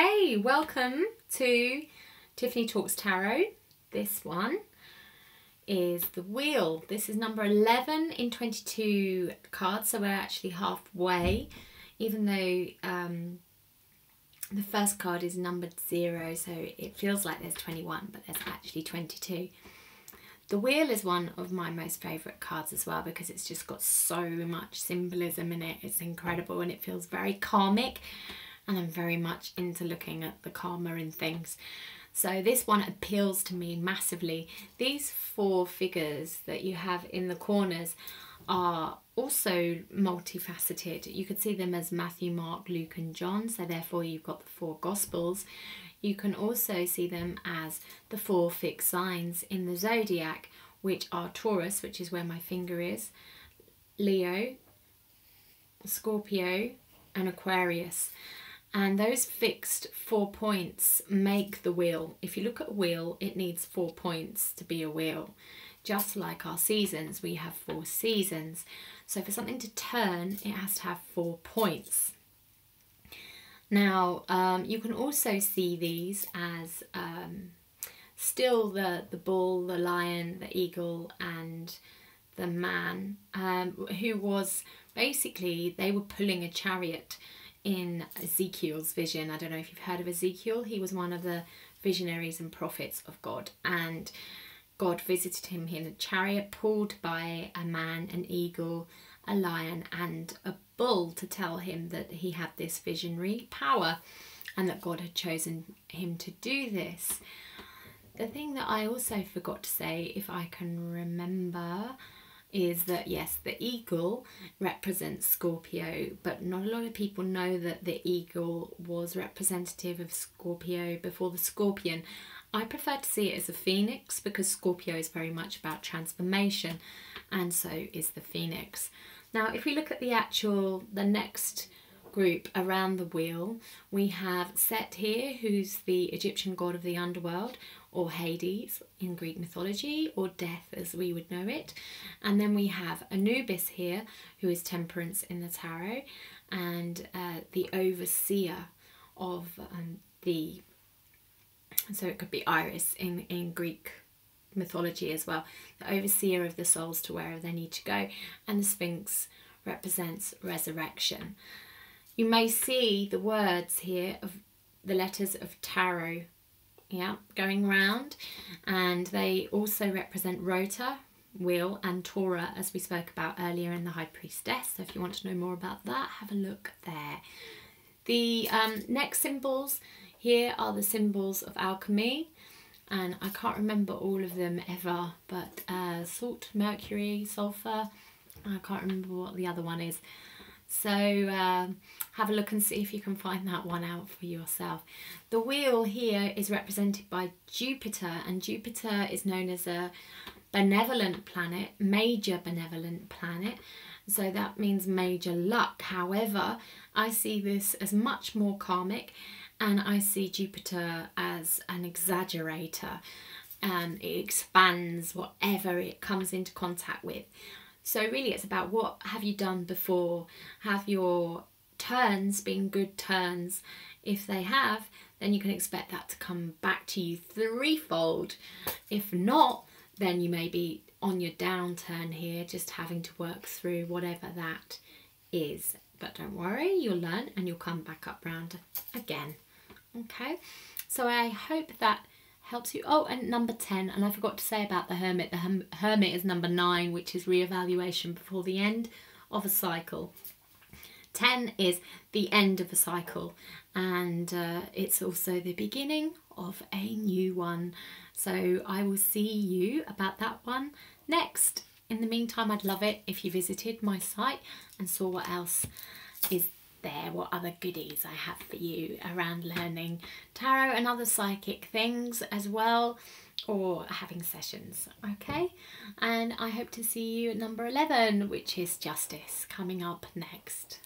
Hey, welcome to Tiffany Talks Tarot. This one is the Wheel. This is number 11 in 22 cards, so we're actually halfway, even though the first card is numbered 0, so it feels like there's 21, but there's actually 22. The Wheel is one of my most favourite cards as well because it's just got so much symbolism in it. It's incredible and it feels very karmic, and I'm very much into looking at the karma in things. So this one appeals to me massively. These 4 figures that you have in the corners are also multifaceted. You could see them as Matthew, Mark, Luke and John, so therefore you've got the 4 Gospels. You can also see them as the 4 fixed signs in the zodiac, which are Taurus, which is where my finger is, Leo, Scorpio and Aquarius. And those fixed 4 points make the wheel. If you look at a wheel, it needs 4 points to be a wheel. Just like our seasons, we have 4 seasons. So for something to turn, it has to have 4 points. Now, you can also see these as still the bull, the lion, the eagle and the man, who was basically, they were pulling a chariot in Ezekiel's vision. I don't know if you've heard of Ezekiel. He was one of the visionaries and prophets of God, and God visited him in a chariot pulled by a man, an eagle, a lion and a bull to tell him that he had this visionary power and that God had chosen him to do this. The thing that I also forgot to say, if I can remember, is that yes, the eagle represents Scorpio, but not a lot of people know that the eagle was representative of Scorpio before the scorpion. I prefer to see it as a phoenix because Scorpio is very much about transformation, and so is the phoenix. Now if we look at the next group around the wheel, we have Set here, who's the Egyptian god of the underworld, or Hades in Greek mythology, or death as we would know it. And then we have Anubis here, who is temperance in the tarot, and the overseer of so it could be Iris in Greek mythology as well, the overseer of the souls to wherever they need to go, and the Sphinx represents resurrection. You may see the words here of the letters of tarot, yeah, going round, and they also represent Rota, wheel, and Torah, as we spoke about earlier in the High Priestess. So if you want to know more about that, have a look there. The next symbols here are the symbols of alchemy, and I can't remember all of them ever, but salt, mercury, sulfur, I can't remember what the other one is. So have a look and see if you can find that one out for yourself. The wheel here is represented by Jupiter, and Jupiter is known as a benevolent planet, major benevolent planet. So that means major luck. However, I see this as much more karmic, and I see Jupiter as an exaggerator. It expands whatever it comes into contact with. So really it's about what have you done before? Have your turns been good turns? If they have, then you can expect that to come back to you threefold. If not, then you may be on your downturn here, just having to work through whatever that is. But don't worry, you'll learn and you'll come back up round again. Okay, so I hope that helps you. Oh, and number 10, and I forgot to say about the Hermit. The Hermit is number 9, which is re-evaluation before the end of a cycle. 10 is the end of a cycle, and it's also the beginning of a new one. So I will see you about that one next. In the meantime, I'd love it if you visited my site and saw what else is there, what other goodies I have for you around learning tarot and other psychic things as well, or having sessions. Okay, and I hope to see you at number 11, which is Justice, coming up next.